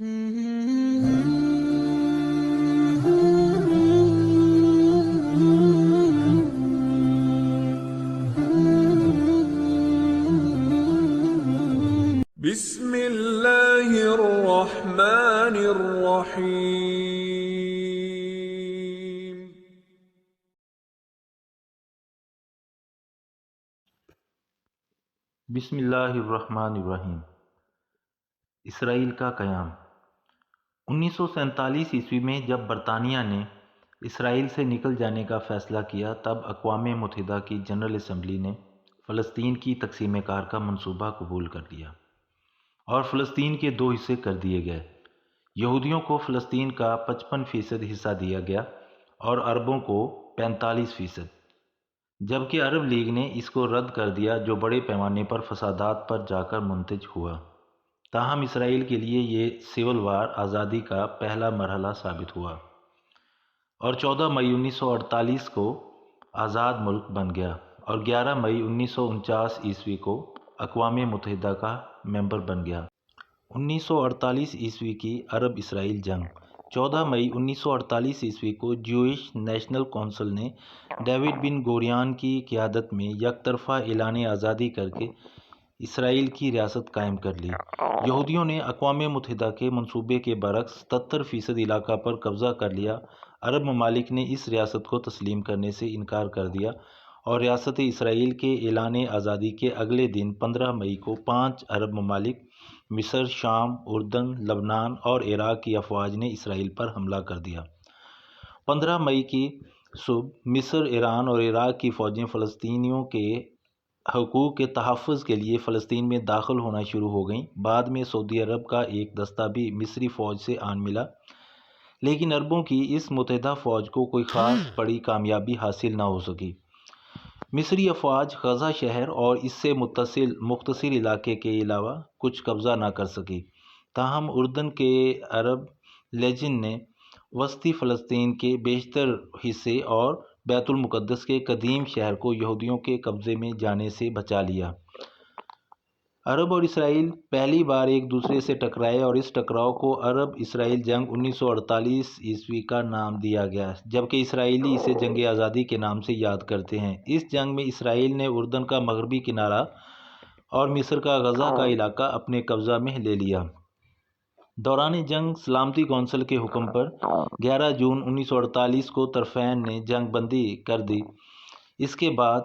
بسم اللہ الرحمن الرحیم۔ بسم اللہ الرحمن الرحیم۔ اسرائیل کا قیام 1947 عیسوی میں جب برطانیہ نے اسرائیل سے نکل جانے کا فیصلہ کیا تب اقوام متحدہ کی جنرل اسمبلی نے فلسطین کی تقسیم کار کا منصوبہ قبول کر لیا اور فلسطین کے 2 حصے کر دیے گئے۔ یہودیوں کو فلسطین کا 55% حصہ دیا گیا اور عربوں کو 45%، جبکہ عرب لیگ نے اس کو رد کر دیا جو بڑے پیمانے پر فسادات پر جا کر منتج ہوا۔ تاہم اسرائیل کے لیے یہ سول وار آزادی کا پہلا مرحلہ ثابت ہوا اور 14 مئی 1948 کو آزاد ملک بن گیا اور 11 مئی 1949 عیسوی کو اقوام متحدہ کا ممبر بن گیا۔ 1948 عیسوی کی عرب اسرائیل جنگ 14 مئی 1948 عیسوی کو جوئش نیشنل کونسل نے ڈیوڈ بن گوریان کی قیادت میں یک طرفہ اعلان آزادی کر کے اسرائیل کی ریاست قائم کر لی۔ یہودیوں نے اقوام متحدہ کے منصوبے کے برعکس 77% علاقہ پر قبضہ کر لیا۔ عرب ممالک نے اس ریاست کو تسلیم کرنے سے انکار کر دیا اور ریاست اسرائیل کے اعلان آزادی کے اگلے دن 15 مئی کو 5 عرب ممالک مصر، شام، اردن، لبنان اور عراق کی افواج نے اسرائیل پر حملہ کر دیا۔ 15 مئی کی صبح مصر، ایران اور عراق کی فوجیں فلسطینیوں کے حقوق کے تحفظ کے لیے فلسطین میں داخل ہونا شروع ہو گئیں۔ بعد میں سعودی عرب کا ایک دستہ بھی مصری فوج سے آن ملا، لیکن عربوں کی اس متحدہ فوج کو کوئی خاص بڑی کامیابی حاصل نہ ہو سکی۔ مصری افواج غزہ شہر اور اس سے مختصر علاقے کے علاوہ کچھ قبضہ نہ کر سکی۔ تاہم اردن کے عرب لیجن نے وسطی فلسطین کے بیشتر حصے اور بیت المقدس کے قدیم شہر کو یہودیوں کے قبضے میں جانے سے بچا لیا۔ عرب اور اسرائیل پہلی بار ایک دوسرے سے ٹکرائے اور اس ٹکراؤ کو عرب اسرائیل جنگ 1948 عیسوی کا نام دیا گیا، جبکہ اسرائیلی اسے جنگ آزادی کے نام سے یاد کرتے ہیں۔ اس جنگ میں اسرائیل نے اردن کا مغربی کنارہ اور مصر کا غزہ کا علاقہ اپنے قبضہ میں لے لیا۔ دوران جنگ سلامتی کونسل کے حکم پر 11 جون 1948 کو طرفین نے جنگ بندی کر دی۔ اس کے بعد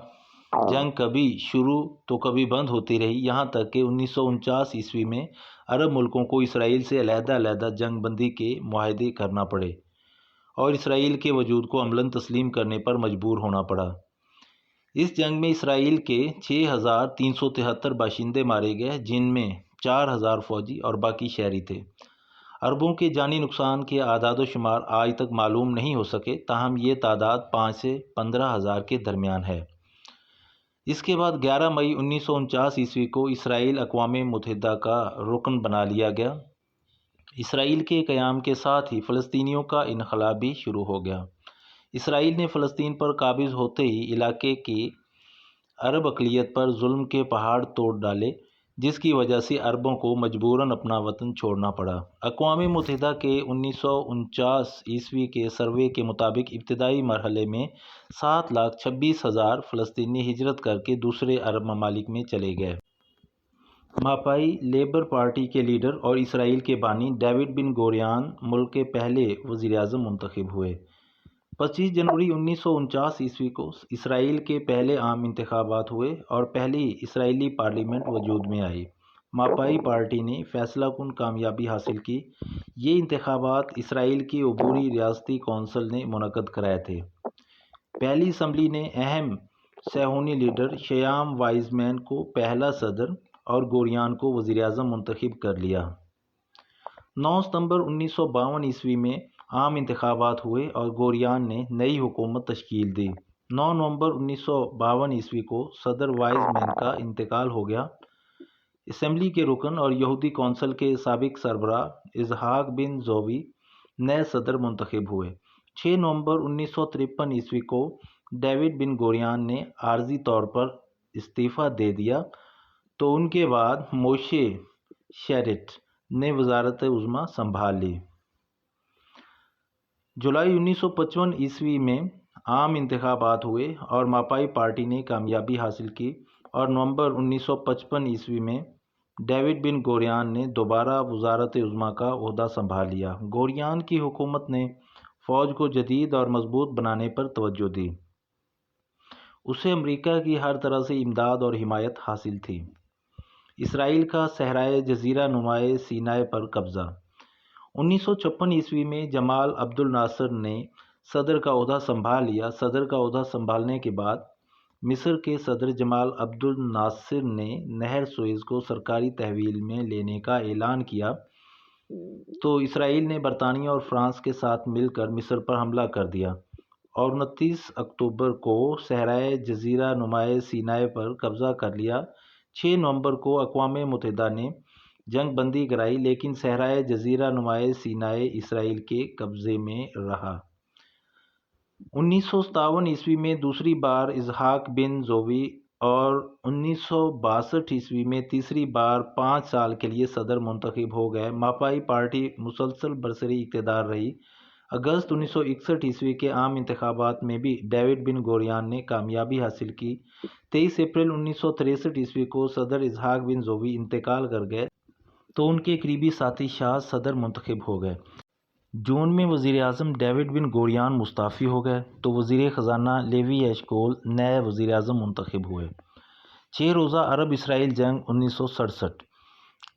جنگ کبھی شروع تو کبھی بند ہوتی رہی، یہاں تک کہ 1949 عیسوی میں عرب ملکوں کو اسرائیل سے علیحدہ جنگ بندی کے معاہدے کرنا پڑے اور اسرائیل کے وجود کو عملاً تسلیم کرنے پر مجبور ہونا پڑا۔ اس جنگ میں اسرائیل کے 6373 باشندے مارے گئے، جن میں 4000 فوجی اور باقی شہری تھے۔ عربوں کے جانی نقصان کے اعداد و شمار آج تک معلوم نہیں ہو سکے، تاہم یہ تعداد 5 سے 15,000 کے درمیان ہے۔ اس کے بعد 11 مئی 1949 عیسوی کو اسرائیل اقوام متحدہ کا رکن بنا لیا گیا۔ اسرائیل کے قیام کے ساتھ ہی فلسطینیوں کا انخلا بھی شروع ہو گیا۔ اسرائیل نے فلسطین پر قابض ہوتے ہی علاقے کی عرب اقلیت پر ظلم کے پہاڑ توڑ ڈالے، جس کی وجہ سے عربوں کو مجبوراً اپنا وطن چھوڑنا پڑا۔ اقوام متحدہ کے 1949 عیسوی کے سروے کے مطابق ابتدائی مرحلے میں 7,26,000 فلسطینی ہجرت کر کے دوسرے عرب ممالک میں چلے گئے۔ ماپائی لیبر پارٹی کے لیڈر اور اسرائیل کے بانی ڈیوڈ بن گوریان ملک کے پہلے وزیر اعظم منتخب ہوئے۔ 25 جنوری 1949 عیسوی کو اسرائیل کے پہلے عام انتخابات ہوئے اور پہلی اسرائیلی پارلیمنٹ وجود میں آئی۔ ماپائی پارٹی نے فیصلہ کن کامیابی حاصل کی۔ یہ انتخابات اسرائیل کی عبوری ریاستی کونسل نے منعقد کرائے تھے۔ پہلی اسمبلی نے اہم صہیونی لیڈر شیام وائزمین کو پہلا صدر اور گوریان کو وزیر اعظم منتخب کر لیا۔ 9 ستمبر 1952 عیسوی میں عام انتخابات ہوئے اور گوریان نے نئی حکومت تشکیل دی۔ 9 نومبر 1952 عیسوی کو صدر وائزمین کا انتقال ہو گیا۔ اسمبلی کے رکن اور یہودی کونسل کے سابق سربراہ اسحاق بن زووی نئے صدر منتخب ہوئے۔ 6 نومبر 1953 عیسوی کو ڈیوڈ بن گوریان نے عارضی طور پر استعفیٰ دے دیا تو ان کے بعد موشے شیرٹ نے وزارت عظمیٰ سنبھال لی۔ جولائی 1955 عیسوی میں عام انتخابات ہوئے اور ماپائی پارٹی نے کامیابی حاصل کی اور نومبر 1955 عیسوی میں ڈیوڈ بن گوریان نے دوبارہ وزارت عظمیٰ کا عہدہ سنبھال لیا۔ گوریان کی حکومت نے فوج کو جدید اور مضبوط بنانے پر توجہ دی۔ اسے امریکہ کی ہر طرح سے امداد اور حمایت حاصل تھی۔ اسرائیل کا صحرائے جزیرہ نمائے سینائے پر قبضہ۔ 1956 عیسوی میں جمال عبد الناصر نے صدر کا عہدہ سنبھال لیا۔ صدر کا عہدہ سنبھالنے کے بعد مصر کے صدر جمال عبد الناصر نے نہر سوئز کو سرکاری تحویل میں لینے کا اعلان کیا تو اسرائیل نے برطانیہ اور فرانس کے ساتھ مل کر مصر پر حملہ کر دیا اور 29 اکتوبر کو صحرائے جزیرہ نمائے سینائے پر قبضہ کر لیا۔ 6 نومبر کو اقوام متحدہ نے جنگ بندی کرائی، لیکن صحرائے جزیرہ نمائے سینائے اسرائیل کے قبضے میں رہا۔ 1957 عیسوی میں دوسری بار اسحاق بن زوی اور 1962 عیسوی میں تیسری بار 5 سال کے لیے صدر منتخب ہو گئے۔ ماپائی پارٹی مسلسل برسری اقتدار رہی۔ اگست 1961 عیسوی کے عام انتخابات میں بھی ڈیوڈ بن گوریان نے کامیابی حاصل کی۔ 23 اپریل 1963 عیسوی کو صدر اسحاق بن زوی انتقال کر گئے تو ان کے قریبی ساتھی شاہ صدر منتخب ہو گئے۔ جون میں وزیر اعظم ڈیوڈ بن گوریان مستعفی ہو گئے تو وزیر خزانہ لیوی ایشکول نئے وزیر اعظم منتخب ہوئے۔ 6 روزہ عرب اسرائیل جنگ 1967۔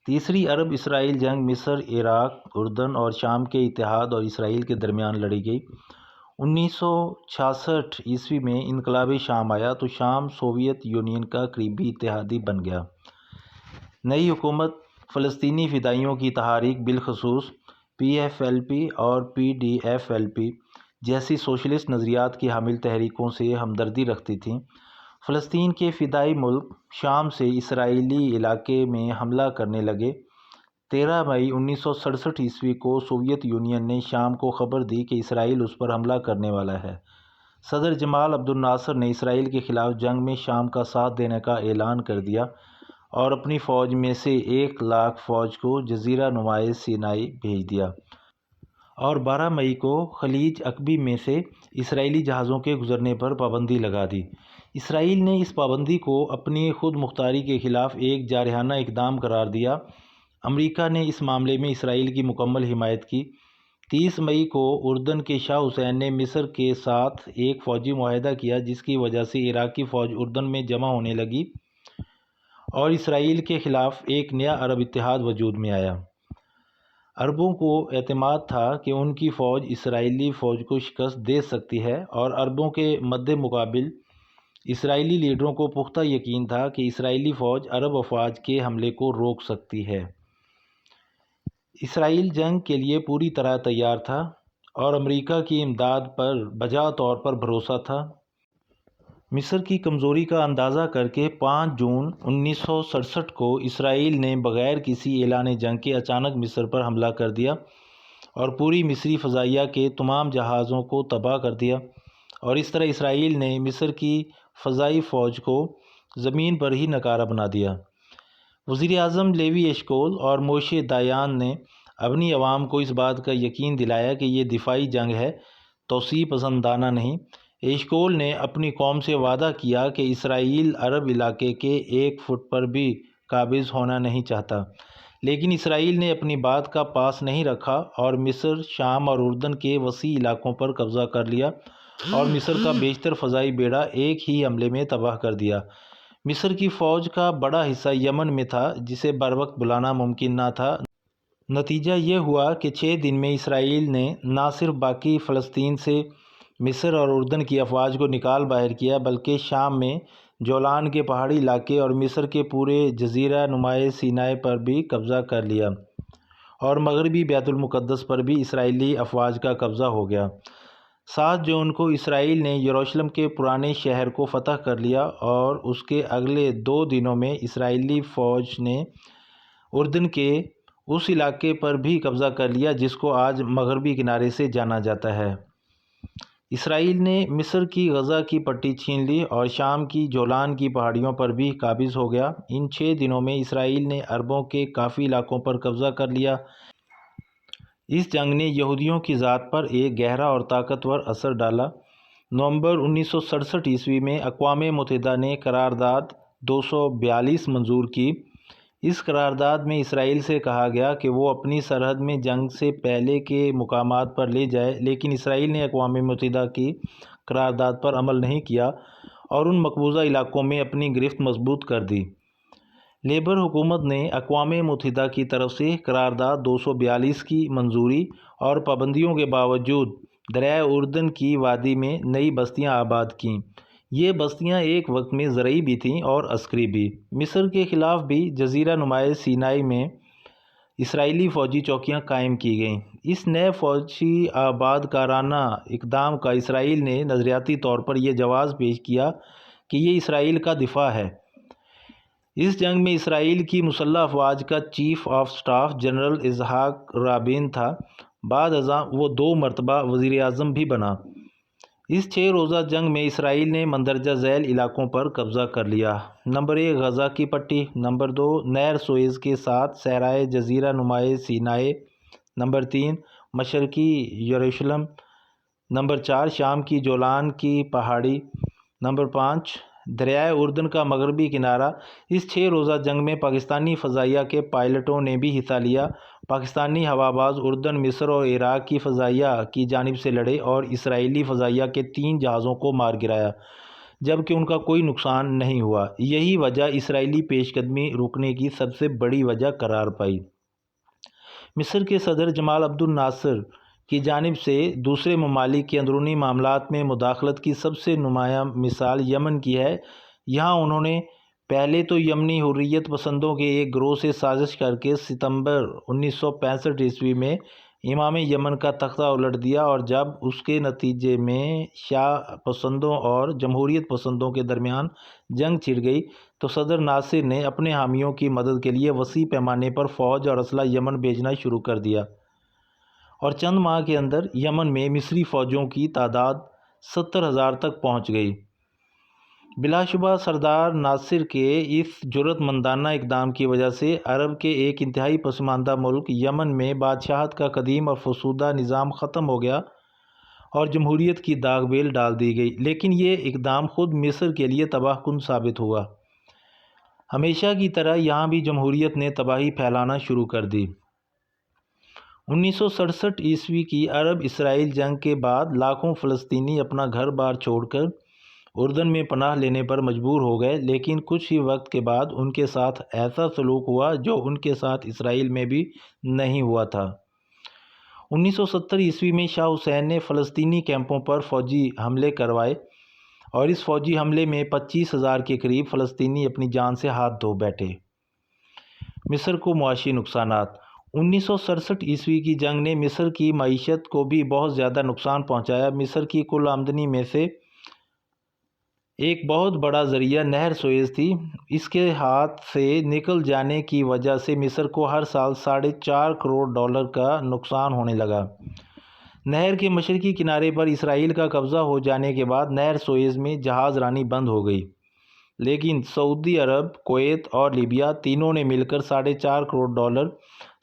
تیسری عرب اسرائیل جنگ مصر، عراق، اردن اور شام کے اتحاد اور اسرائیل کے درمیان لڑی گئی۔ 1966 عیسوی میں انقلاب شام آیا تو شام سوویت یونین کا قریبی اتحادی بن گیا۔ نئی حکومت فلسطینی فدائیوں کی تحریک بالخصوص PFLP اور PDFLP جیسی سوشلسٹ نظریات کی حامل تحریکوں سے ہمدردی رکھتی تھی۔ فلسطین کے فدائی ملک شام سے اسرائیلی علاقے میں حملہ کرنے لگے۔ 13 مئی 1967 عیسوی کو سوویت یونین نے شام کو خبر دی کہ اسرائیل اس پر حملہ کرنے والا ہے۔ صدر جمال عبد الناصر نے اسرائیل کے خلاف جنگ میں شام کا ساتھ دینے کا اعلان کر دیا اور اپنی فوج میں سے 1,00,000 فوج کو جزیرہ نمائے سینائی بھیج دیا اور 12 مئی کو خلیج عقبی میں سے اسرائیلی جہازوں کے گزرنے پر پابندی لگا دی۔ اسرائیل نے اس پابندی کو اپنی خود مختاری کے خلاف ایک جارحانہ اقدام قرار دیا۔ امریکہ نے اس معاملے میں اسرائیل کی مکمل حمایت کی۔ 30 مئی کو اردن کے شاہ حسین نے مصر کے ساتھ ایک فوجی معاہدہ کیا جس کی وجہ سے عراقی فوج اردن میں جمع ہونے لگی اور اسرائیل کے خلاف ایک نیا عرب اتحاد وجود میں آیا۔ عربوں کو اعتماد تھا کہ ان کی فوج اسرائیلی فوج کو شکست دے سکتی ہے اور عربوں کے مد مقابل اسرائیلی لیڈروں کو پختہ یقین تھا کہ اسرائیلی فوج عرب افواج کے حملے کو روک سکتی ہے۔ اسرائیل جنگ کے لیے پوری طرح تیار تھا اور امریکہ کی امداد پر بجا طور پر بھروسہ تھا۔ مصر کی کمزوری کا اندازہ کر کے 5 جون 1967 کو اسرائیل نے بغیر کسی اعلان جنگ کے اچانک مصر پر حملہ کر دیا اور پوری مصری فضائیہ کے تمام جہازوں کو تباہ کر دیا اور اس طرح اسرائیل نے مصر کی فضائی فوج کو زمین پر ہی ناکارہ بنا دیا۔ وزیر اعظم لیوی ایشکول اور موشے دایان نے اپنی عوام کو اس بات کا یقین دلایا کہ یہ دفاعی جنگ ہے، توسیع پسندانہ نہیں۔ ایشکول نے اپنی قوم سے وعدہ کیا کہ اسرائیل عرب علاقے کے 1 فٹ پر بھی قابض ہونا نہیں چاہتا، لیکن اسرائیل نے اپنی بات کا پاس نہیں رکھا اور مصر، شام اور اردن کے وسیع علاقوں پر قبضہ کر لیا اور مصر کا بیشتر فضائی بیڑا ایک ہی حملے میں تباہ کر دیا۔ مصر کی فوج کا بڑا حصہ یمن میں تھا جسے بروقت بلانا ممکن نہ تھا۔ نتیجہ یہ ہوا کہ 6 دن میں اسرائیل نے نہ صرف باقی فلسطین سے مصر اور اردن کی افواج کو نکال باہر کیا بلکہ شام میں جولان کے پہاڑی علاقے اور مصر کے پورے جزیرہ نمائے سینائے پر بھی قبضہ کر لیا اور مغربی بیت المقدس پر بھی اسرائیلی افواج کا قبضہ ہو گیا۔ 7 جون کو اسرائیل نے یروشلم کے پرانے شہر کو فتح کر لیا اور اس کے اگلے 2 دنوں میں اسرائیلی فوج نے اردن کے اس علاقے پر بھی قبضہ کر لیا جس کو آج مغربی کنارے سے جانا جاتا ہے۔ اسرائیل نے مصر کی غزہ کی پٹی چھین لی اور شام کی جولان کی پہاڑیوں پر بھی قابض ہو گیا۔ ان 6 دنوں میں اسرائیل نے عربوں کے کافی علاقوں پر قبضہ کر لیا۔ اس جنگ نے یہودیوں کی ذات پر ایک گہرا اور طاقتور اثر ڈالا۔ نومبر 1967 میں اقوام متحدہ نے قرارداد 242 منظور کی۔ اس قرارداد میں اسرائیل سے کہا گیا کہ وہ اپنی سرحد میں جنگ سے پہلے کے مقامات پر لے جائے، لیکن اسرائیل نے اقوام متحدہ کی قرارداد پر عمل نہیں کیا اور ان مقبوضہ علاقوں میں اپنی گرفت مضبوط کر دی۔ لیبر حکومت نے اقوام متحدہ کی طرف سے قرارداد 242 کی منظوری اور پابندیوں کے باوجود دریائے اردن کی وادی میں نئی بستیاں آباد کیں۔ یہ بستیاں ایک وقت میں زرعی بھی تھیں اور عسکری بھی۔ مصر کے خلاف بھی جزیرہ نماء سینائی میں اسرائیلی فوجی چوکیاں قائم کی گئیں۔ اس نئے فوجی آباد کارانہ اقدام کا اسرائیل نے نظریاتی طور پر یہ جواز پیش کیا کہ یہ اسرائیل کا دفاع ہے۔ اس جنگ میں اسرائیل کی مسلح افواج کا چیف آف سٹاف جنرل اسحاق رابین تھا۔ بعد ازاں وہ 2 مرتبہ وزیر اعظم بھی بنا۔ اس 6 روزہ جنگ میں اسرائیل نے مندرجہ ذیل علاقوں پر قبضہ کر لیا۔ نمبر 1 غزہ کی پٹی، نمبر 2 نہر سوئز کے ساتھ صحرائے جزیرہ نماء سینائے، نمبر 3 مشرقی یروشلم، نمبر 4 شام کی جولان کی پہاڑی، نمبر 5 دریائے اردن کا مغربی کنارہ۔ اس 6 روزہ جنگ میں پاکستانی فضائیہ کے پائلٹوں نے بھی حصہ لیا۔ پاکستانی ہواباز اردن، مصر اور عراق کی فضائیہ کی جانب سے لڑے اور اسرائیلی فضائیہ کے 3 جہازوں کو مار گرایا، جبکہ ان کا کوئی نقصان نہیں ہوا۔ یہی وجہ اسرائیلی پیش قدمی رکنے کی سب سے بڑی وجہ قرار پائی۔ مصر کے صدر جمال عبد الناصر کی جانب سے دوسرے ممالک کے اندرونی معاملات میں مداخلت کی سب سے نمایاں مثال یمن کی ہے۔ یہاں انہوں نے پہلے تو یمنی حریت پسندوں کے ایک گروہ سے سازش کر کے ستمبر 1965 میں امام یمن کا تختہ الٹ دیا، اور جب اس کے نتیجے میں شاہ پسندوں اور جمہوریت پسندوں کے درمیان جنگ چھڑ گئی تو صدر ناصر نے اپنے حامیوں کی مدد کے لیے وسیع پیمانے پر فوج اور اسلحہ یمن بھیجنا شروع کر دیا، اور چند ماہ کے اندر یمن میں مصری فوجوں کی تعداد 70,000 تک پہنچ گئی۔ بلا شبہ سردار ناصر کے اس جرأت مندانہ اقدام کی وجہ سے عرب کے ایک انتہائی پسماندہ ملک یمن میں بادشاہت کا قدیم اور فرسودہ نظام ختم ہو گیا اور جمہوریت کی داغ بیل ڈال دی گئی، لیکن یہ اقدام خود مصر کے لیے تباہ کن ثابت ہوا۔ ہمیشہ کی طرح یہاں بھی جمہوریت نے تباہی پھیلانا شروع کر دی۔ 1967 کی عرب اسرائیل جنگ کے بعد لاکھوں فلسطینی اپنا گھر بار چھوڑ کر اردن میں پناہ لینے پر مجبور ہو گئے، لیکن کچھ ہی وقت کے بعد ان کے ساتھ ایسا سلوک ہوا جو ان کے ساتھ اسرائیل میں بھی نہیں ہوا تھا۔ 1970 میں شاہ حسین نے فلسطینی کیمپوں پر فوجی حملے کروائے اور اس فوجی حملے میں 25,000 کے قریب فلسطینی اپنی جان سے ہاتھ دھو بیٹھے۔ مصر کو معاشی نقصانات۔ 1967 کی جنگ نے مصر کی معیشت کو بھی بہت زیادہ نقصان پہنچایا۔ مصر کی کل آمدنی میں سے ایک بہت بڑا ذریعہ نہر سوئز تھی۔ اس کے ہاتھ سے نکل جانے کی وجہ سے مصر کو ہر سال $4.5 کروڑ کا نقصان ہونے لگا۔ نہر کے مشرقی کنارے پر اسرائیل کا قبضہ ہو جانے کے بعد نہر سوئز میں جہاز رانی بند ہو گئی، لیکن سعودی عرب، کویت اور لیبیا تینوں نے مل کر $4.5 کروڑ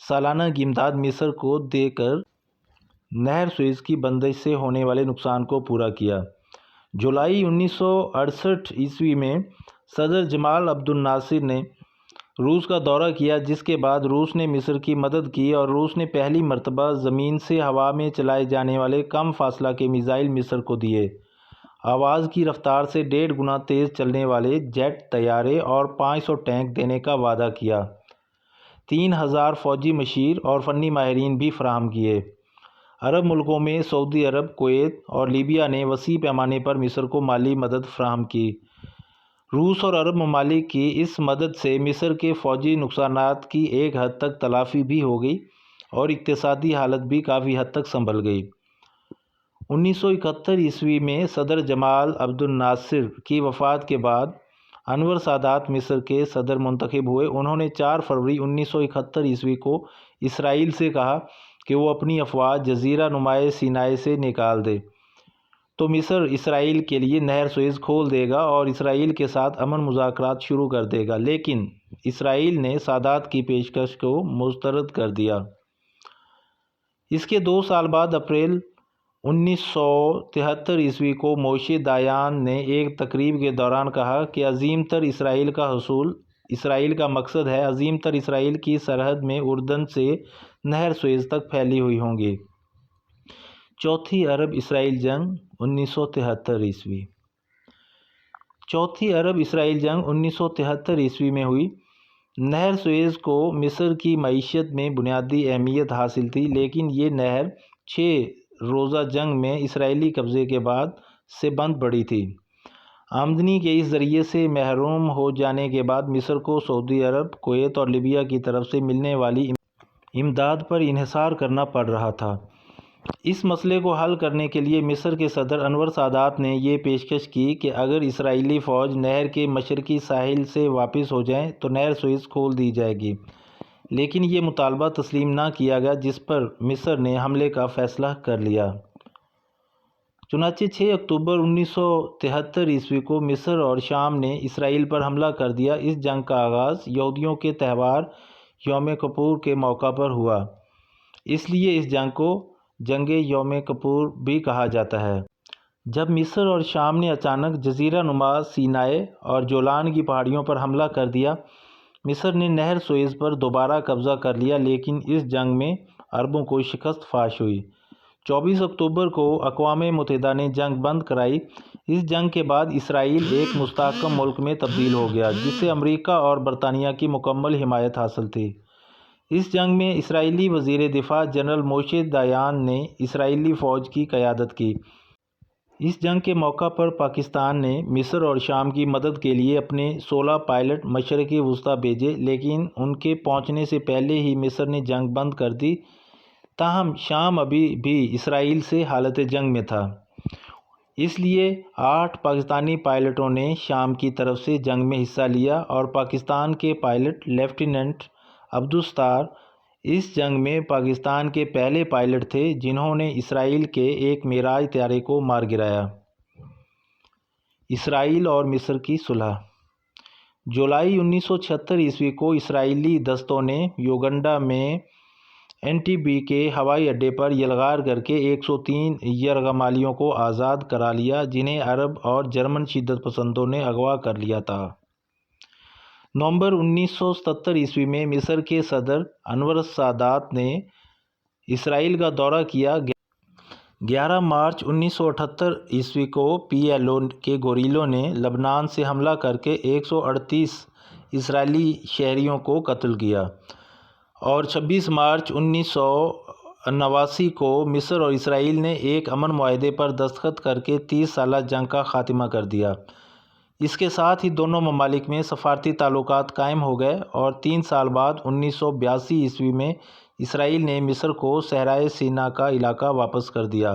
سالانہ کی امداد مصر کو دے کر نہر سوئز کی بندش سے ہونے والے نقصان کو پورا کیا۔ جولائی 1968 میں صدر جمال عبد الناصر نے روس کا دورہ کیا، جس کے بعد روس نے مصر کی مدد کی اور روس نے پہلی مرتبہ زمین سے ہوا میں چلائے جانے والے کم فاصلہ کے میزائل مصر کو دیے۔ آواز کی رفتار سے 1.5 گنا تیز چلنے والے جیٹ طیارے اور 500 ٹینک دینے کا وعدہ کیا۔ 3,000 فوجی مشیر اور فنی ماہرین بھی فراہم کیے۔ عرب ملکوں میں سعودی عرب، کویت اور لیبیا نے وسیع پیمانے پر مصر کو مالی مدد فراہم کی۔ روس اور عرب ممالک کی اس مدد سے مصر کے فوجی نقصانات کی ایک حد تک تلافی بھی ہو گئی اور اقتصادی حالت بھی کافی حد تک سنبھل گئی۔ 1971 میں صدر جمال عبد الناصر کی وفات کے بعد انور سادات مصر کے صدر منتخب ہوئے۔ انہوں نے 4 فروری 1971 کو اسرائیل سے کہا کہ وہ اپنی افواج جزیرہ نماء سینائے سے نکال دے۔ تو مصر اسرائیل کے لیے نہر سوئز کھول دے گا اور اسرائیل کے ساتھ امن مذاکرات شروع کر دے گا، لیکن اسرائیل نے سادات کی پیشکش کو مسترد کر دیا۔ اس کے 2 سال بعد اپریل 1973 عیسوی کو موشے دایان نے ایک تقریب کے دوران کہا کہ عظیم تر اسرائیل کا حصول اسرائیل کا مقصد ہے، عظیم تر اسرائیل کی سرحد میں اردن سے نہر سوئز تک پھیلی ہوئی ہوں گی۔ چوتھی عرب اسرائیل جنگ 1973 عیسوی۔ چوتھی عرب اسرائیل جنگ 1973 عیسوی میں ہوئی۔ نہر سوئز کو مصر کی معیشت میں بنیادی اہمیت حاصل تھی، لیکن یہ نہر 6 روزہ جنگ میں اسرائیلی قبضے کے بعد سے بند پڑی تھی۔ آمدنی کے اس ذریعے سے محروم ہو جانے کے بعد مصر کو سعودی عرب، کویت اور لیبیا کی طرف سے ملنے والی امداد پر انحصار کرنا پڑ رہا تھا۔ اس مسئلے کو حل کرنے کے لیے مصر کے صدر انور سادات نے یہ پیشکش کی کہ اگر اسرائیلی فوج نہر کے مشرقی ساحل سے واپس ہو جائے تو نہر سوئز کھول دی جائے گی، لیکن یہ مطالبہ تسلیم نہ کیا گیا، جس پر مصر نے حملے کا فیصلہ کر لیا۔ چنانچہ 6 اکتوبر 1973 عیسوی کو مصر اور شام نے اسرائیل پر حملہ کر دیا۔ اس جنگ کا آغاز یہودیوں کے تہوار یوم کپور کے موقع پر ہوا، اس لیے اس جنگ کو جنگ یوم کپور بھی کہا جاتا ہے۔ جب مصر اور شام نے اچانک جزیرہ نما سینائے اور جولان کی پہاڑیوں پر حملہ کر دیا، مصر نے نہر سوئز پر دوبارہ قبضہ کر لیا، لیکن اس جنگ میں عربوں کو شکست فاش ہوئی۔ 24 اکتوبر کو اقوام متحدہ نے جنگ بند کرائی۔ اس جنگ کے بعد اسرائیل ایک مستحکم ملک میں تبدیل ہو گیا، جسے امریکہ اور برطانیہ کی مکمل حمایت حاصل تھی۔ اس جنگ میں اسرائیلی وزیر دفاع جنرل موشے دایان نے اسرائیلی فوج کی قیادت کی۔ اس جنگ کے موقع پر پاکستان نے مصر اور شام کی مدد کے لیے اپنے 16 پائلٹ مشرق وسطیٰ بھیجے، لیکن ان کے پہنچنے سے پہلے ہی مصر نے جنگ بند کر دی۔ تاہم شام ابھی بھی اسرائیل سے حالت جنگ میں تھا، اس لیے 8 پاکستانی پائلٹوں نے شام کی طرف سے جنگ میں حصہ لیا اور پاکستان کے پائلٹ لیفٹیننٹ عبدالستار اس جنگ میں پاکستان کے پہلے پائلٹ تھے جنہوں نے اسرائیل کے ایک معراج طیارے کو مار گرایا۔ اسرائیل اور مصر کی صلح۔ جولائی 1976 عیسوی کو اسرائیلی دستوں نے یوگنڈا میں انٹیبے کے ہوائی اڈے پر یلغار کر کے 103 یرغمالیوں کو آزاد کرا لیا، جنہیں عرب اور جرمن شدت پسندوں نے اغوا کر لیا تھا۔ نومبر 1977 عیسوی میں مصر کے صدر انور سادات نے اسرائیل کا دورہ کیا۔ 11 مارچ 1978 عیسوی کو پی ایل او کے گوریلوں نے لبنان سے حملہ کر کے 138 اسرائیلی شہریوں کو قتل کیا، اور 26 مارچ 1989 کو مصر اور اسرائیل نے ایک امن معاہدے پر دستخط کر کے 30 سالہ جنگ کا خاتمہ کر دیا۔ اس کے ساتھ ہی دونوں ممالک میں سفارتی تعلقات قائم ہو گئے، اور 3 سال بعد 1982 عیسوی میں اسرائیل نے مصر کو صحرائے سینا کا علاقہ واپس کر دیا۔